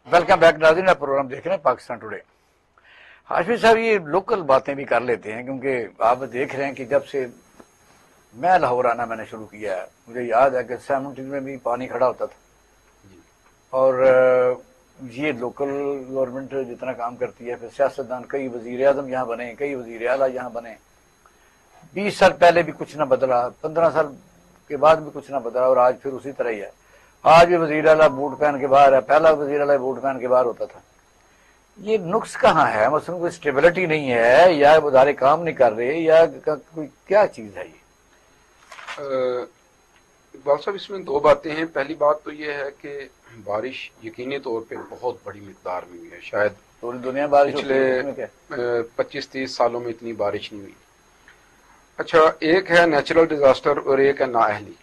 Welcome back नाज़रीन, आप programme देख रहे हैं पाकिस्तान टुडे। हाशमी साहब ये लोकल बातें भी कर लेते हैं क्योंकि आप देख रहे हैं कि जब से मैं लाहौर आना मैंने शुरू किया है, मुझे याद है कि 70 में भी पानी खड़ा होता था और ये लोकल गवर्नमेंट जितना काम करती है, फिर सियासतदान, कई वजीर आजम यहाँ बने, कई वजीर आला यहाँ बने। 20 साल पहले भी कुछ ना बदला, 15 साल के बाद भी कुछ ना बदला और आज फिर उसी तरह ही है। आज भी वजीर आला बूट पहन के बाहर है, पहला वजीर आला बूट पहन के बाहर होता था। ये नुक्स कहाँ है? मसलन कोई स्टेबिलिटी नहीं है या वजारे काम नहीं कर रहे या कोई क्या चीज है ये? इकबाल साहब, इसमें दो बातें हैं। पहली बात तो ये है कि बारिश यकीनी तौर पे बहुत बड़ी मिकदार में हुई है। शायद पूरी दुनिया बारिश पिछले 25-30 सालों में इतनी बारिश नहीं हुई। अच्छा, एक है नेचुरल डिजास्टर और एक है नाअहली।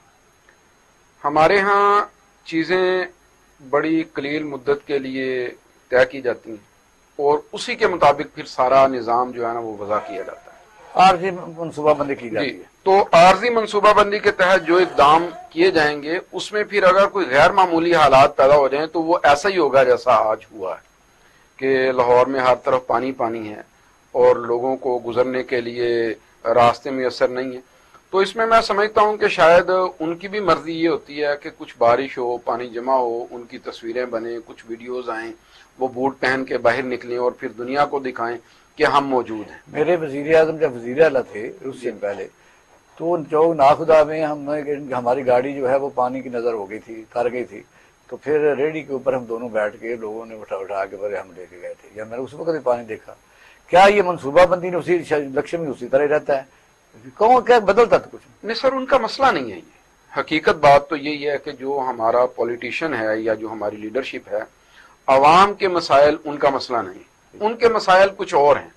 हमारे यहाँ चीजें बड़ी कलील मुद्दत के लिए तय की जाती हैं और उसी के मुताबिक फिर सारा निजाम जो है ना वो वज़ा किया जाता है। आर्जी मनसूबाबंदी की जाती है। तो आर्जी मनसूबाबंदी के तहत जो इकदाम किए जाएंगे उसमें फिर अगर कोई गैर मामूली हालात पैदा हो जाएं तो वो ऐसा ही होगा जैसा आज हुआ है कि लाहौर में हर तरफ पानी पानी है और लोगों को गुजरने के लिए रास्ते मुयसर नहीं है। तो इसमें मैं समझता हूं कि शायद उनकी भी मर्जी ये होती है कि कुछ बारिश हो, पानी जमा हो, उनकी तस्वीरें बने, कुछ वीडियोज आएं, वो बूट पहन के बाहर निकलें और फिर दुनिया को दिखाएं कि हम मौजूद हैं। मेरे वजीर आजम जब वजीर आला थे उस दिन पहले, तो चौक नाखुदा में हमारी गाड़ी जो है वो पानी की नजर हो गई थी, तर गई थी। तो फिर रेडी के ऊपर हम दोनों बैठ के लोगों ने उठा के बड़े हम लेके गए थे। या मैंने उस वक्त भी पानी देखा। क्या ये मनसूबाबंदी ने उसी लक्ष्य में उसी तरह रहता है? कौन क्या बदलता था? कुछ नहीं सर, उनका मसला नहीं है ये। हकीकत बात तो यही है कि जो हमारा पॉलिटिशियन है या जो हमारी लीडरशिप है, अवाम के मसाइल उनका मसला नहीं, उनके मसाइल कुछ और हैं।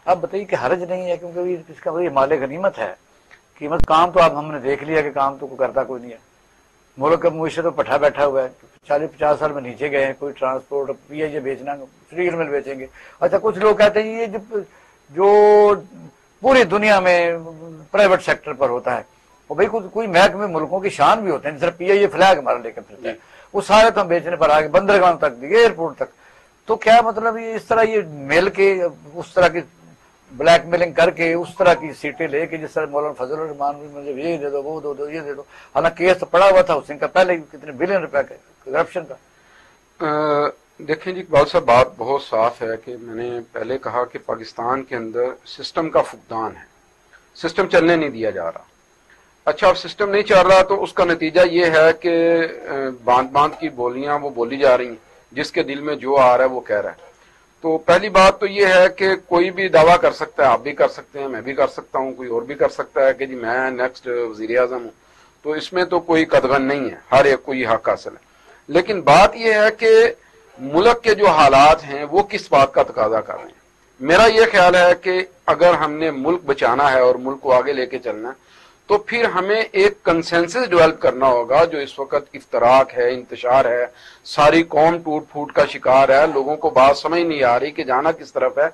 अब बताइए कि हर्ज नहीं है क्योंकि इसका वही माले गनीमत है कि मतलब काम तो अब हमने देख लिया कि काम तो करता कोई नहीं है। मुल्क का मुआशरा तो पठा बैठा हुआ है। 40-50 साल में नीचे गए हैं। कोई ट्रांसपोर्ट पीएजे बेचना, स्टील मिल बेचेंगे। अच्छा, कुछ लोग कहते हैं ये जो पूरी दुनिया में प्राइवेट सेक्टर पर होता है, और भाई कोई महकमे मुल्कों की शान भी होते हैं, जैसे पीआईए फ्लैग हमारा लेकर फिरता है, वो सारे तो हम बेचने पर आगे बंदरगाह तक, एयरपोर्ट तक। तो क्या मतलब ये इस तरह ये मिल के उस तरह की ब्लैकमेलिंग करके उस तरह की सीटें लेके, जिस तरह मौलाना फजल रहमान भी मुझे ये दे दो, वो दो, ये दे दो। हालांकि केस तो पड़ा हुआ था हुसैन का पहले कितने बिलियन रुपए का करप्शन का। देखें जी इकबाल साहब, बात बहुत साफ है कि मैंने पहले कहा कि पाकिस्तान के अंदर सिस्टम का फुकदान है, सिस्टम चलने नहीं दिया जा रहा। अच्छा, अब सिस्टम नहीं चल रहा तो उसका नतीजा ये है कि बांध बांध की बोलियां वो बोली जा रही हैं, जिसके दिल में जो आ रहा है वो कह रहा है। तो पहली बात तो ये है कि कोई भी दावा कर सकता है, आप भी कर सकते हैं, मैं भी कर सकता हूँ, कोई और भी कर सकता है कि जी मैं नेक्स्ट वजीर आजम हूँ। तो इसमें तो कोई कदगन नहीं है, हर एक को ये हक हासिल है। लेकिन बात यह है कि मुल्क के जो हालात हैं वो किस बात का तकाजा कर रहे हैं। मेरा ये ख्याल है कि अगर हमने मुल्क बचाना है और मुल्क को आगे लेके चलना है तो फिर हमें एक कंसेंसस डेवलप करना होगा। जो इस वक्त इफ्तराक है, इंतशार है, सारी कौम टूट फूट का शिकार है, लोगों को बात समझ नहीं आ रही कि जाना किस तरफ है।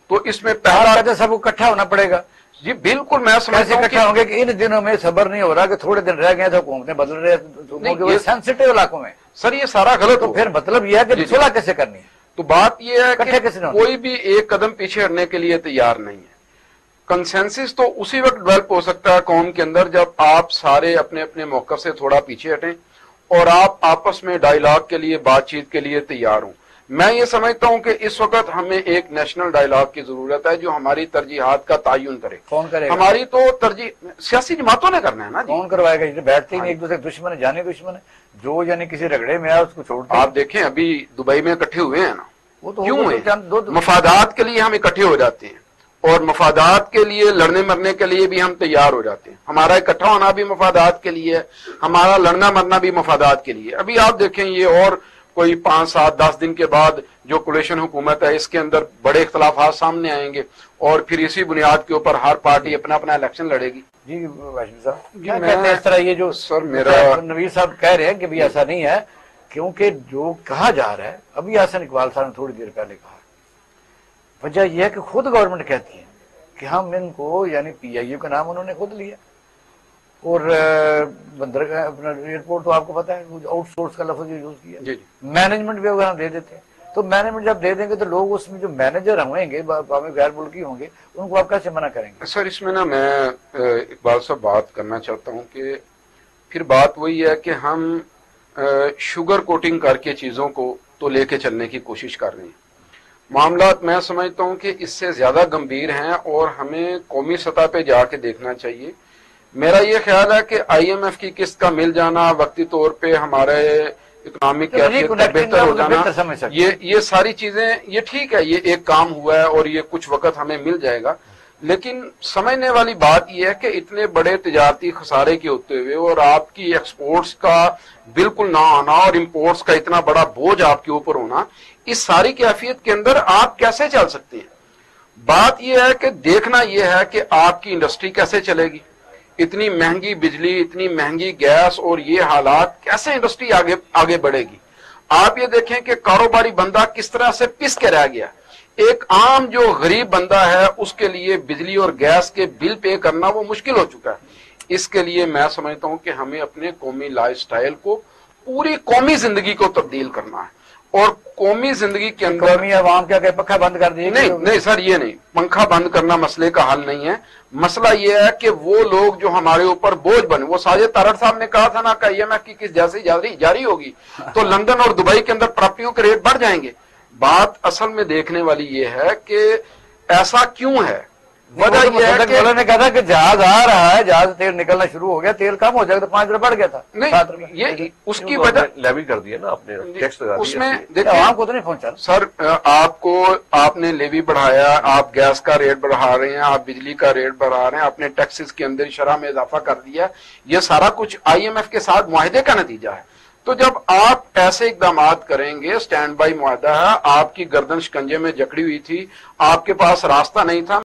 तो इसमें पहला सबको इकट्ठा होना पड़ेगा। जी बिल्कुल, मैं समझता हूं इकट्ठा होंगे कि इन दिनों में सब्र नहीं हो रहा कि थोड़े दिन रह गए तो हुकूमतें बदल रहे सेंसिटिव इलाकों में। सर ये सारा गलत तो फिर मतलब यह है कि सुलह कैसे करनी है? तो बात यह है कि कोई भी एक कदम पीछे हटने के लिए तैयार नहीं है। कंसेंसस तो उसी वक्त डेवलप हो सकता है कौम के अंदर जब आप सारे अपने अपने मौके से थोड़ा पीछे हटें और आप आपस में डायलॉग के लिए, बातचीत के लिए तैयार हों। मैं ये समझता हूं कि इस वक्त हमें एक नेशनल डायलॉग की जरूरत है जो हमारी तरजीहात का तायुन करे। कौन करेगा? हमारी तो तरजीह सियासी जमातों ने करना है ना। कौन करवाएगा? ये बैठते ही नहीं, एक दूसरे दुश्मन है, जाने दुश्मन है। जो यानी किसी रगड़े में आया उसको छोड़। आप देखें अभी दुबई में इकट्ठे हुए हैं ना, वो तो क्यों है? मफादात के लिए हम इकट्ठे हो जाते हैं और मफादात के लिए लड़ने मरने के लिए भी हम तैयार हो जाते हैं। हमारा इकट्ठा होना भी मफादात के लिए है, हमारा लड़ना मरना भी मफादात के लिए। अभी आप देखें ये और कोई 5, 7, 10 दिन के बाद जो कोलिशन हुकूमत है इसके अंदर बड़े इख्तलाफात सामने आएंगे और फिर इसी बुनियाद के ऊपर हर पार्टी अपना अपना इलेक्शन लड़ेगी। जी वाशिम साहब, क्या कहते हैं इस तरह ये जो सर मेरा नवीर साहब कह रहे हैं कि भी ऐसा नहीं है, क्योंकि जो कहा जा रहा है, अभी हसन इकबाल साहब ने थोड़ी देर पहले कहा, वजह यह है कि खुद गवर्नमेंट कहती है कि हम इनको यानी पीआईयू का नाम उन्होंने खुद लिया اور بندر کا اپنا ایئرپورٹ تو آپ کو پتا ہے آؤٹ سورس کا لفظ یوز کیا. جی جی مینجمنٹ بھی اگر ہم دے دیتے ہیں تو مینجمنٹ جب دے دیں گے تو لوگ اس میں جو مینیجر ہوئیں گے غیر ملکی ہوں گے ان کو آپ کیسے منع کریں گے؟ سر اس میں نا میں اقبال صاحب بات کرنا چاہتا ہوں کہ پھر بات وہی ہے کہ ہم شوگر کوٹنگ کر کے چیزوں کو تو لے کے چلنے کی کوشش کر رہے ہیں. معاملات میں سمجھتا ہوں کہ اس سے زیادہ گمبھیر ہیں اور ہمیں قومی سطح پہ جا کے دیکھنا چاہیے. میرا یہ خیال ہے کہ آئی ایم ایف کی قسط کا مل جانا، وقتی طور پہ ہمارے اکنامک کیفیت کا بہتر ہو جانا، یہ ساری چیزیں یہ ٹھیک ہے، یہ ایک کام ہوا ہے اور یہ کچھ وقت ہمیں مل جائے گا. لیکن سمجھنے والی بات یہ ہے کہ اتنے بڑے تجارتی خسارے کے ہوتے ہوئے اور آپ کی ایکسپورٹس کا بالکل نہ آنا اور امپورٹس کا اتنا بڑا بوجھ آپ کے اوپر ہونا، اس ساری کیفیت کے اندر آپ کیسے چل سکتے ہیں؟ بات یہ ہے کہ دیکھنا یہ ہے کہ آپ کی انڈسٹری کیسے چلے گی. اتنی مہنگی بجلی، اتنی مہنگی گیس اور یہ حالات، کیسے انڈسٹری آگے بڑھے گی؟ آپ یہ دیکھیں کہ کاروباری بندہ کس طرح سے پس کے رہ گیا. ایک عام جو غریب بندہ ہے اس کے لیے بجلی اور گیس کے بل پے کرنا وہ مشکل ہو چکا ہے. اس کے لیے میں سمجھتا ہوں کہ ہمیں اپنے قومی لائف سٹائل کو، پوری قومی زندگی کو تبدیل کرنا ہے. اور قومی زندگی کے اندر قومی عوام کیا کہ پنکھا بند کر دیے؟ نہیں سر، یہ نہیں، پنکھا بند کرنا مسئلے کا حل نہیں ہے. مسئلہ یہ ہے کہ وہ لوگ جو ہمارے اوپر بوجھ بنے، وہ ساجد طارڑ صاحب نے کہا تھا نا کہ آئی ایم ایف کی کس جیسی جاری ہوگی تو لندن اور دبئی کے اندر پراپرٹیوں کے ریٹ بڑھ جائیں گے. بات اصل میں دیکھنے والی یہ ہے کہ ایسا کیوں ہے. وجہ یہ ہے کہ نے کہا تھا کہ جہاز آ رہا ہے، جہاز تیل نکلنا شروع ہو گیا، تیل کم ہو جائے گا تو 5 روپے بڑھ گیا تھا. نہیں، یہ اس کی وجہ لیوی کر دیا نا آپ نے، ٹیکس لگا دیا. اس میں عوام کو تو نہیں پہنچا سر. آپ نے لیوی بڑھایا، آپ گیس کا ریٹ بڑھا رہے ہیں، آپ بجلی کا ریٹ بڑھا رہے ہیں، آپ نے ٹیکسز کے اندر شرح میں اضافہ کر دیا. یہ سارا کچھ آئی ایم ایف کے ساتھ معاہدے کا نتیجہ ہے. تو جب آپ ایسے اقدامات کریں گے، سٹینڈ بائی معاہدہ ہے، آپ کی گردن شکنجے میں جکڑی ہوئی تھی، آپ کے پاس راستہ نہیں تھا.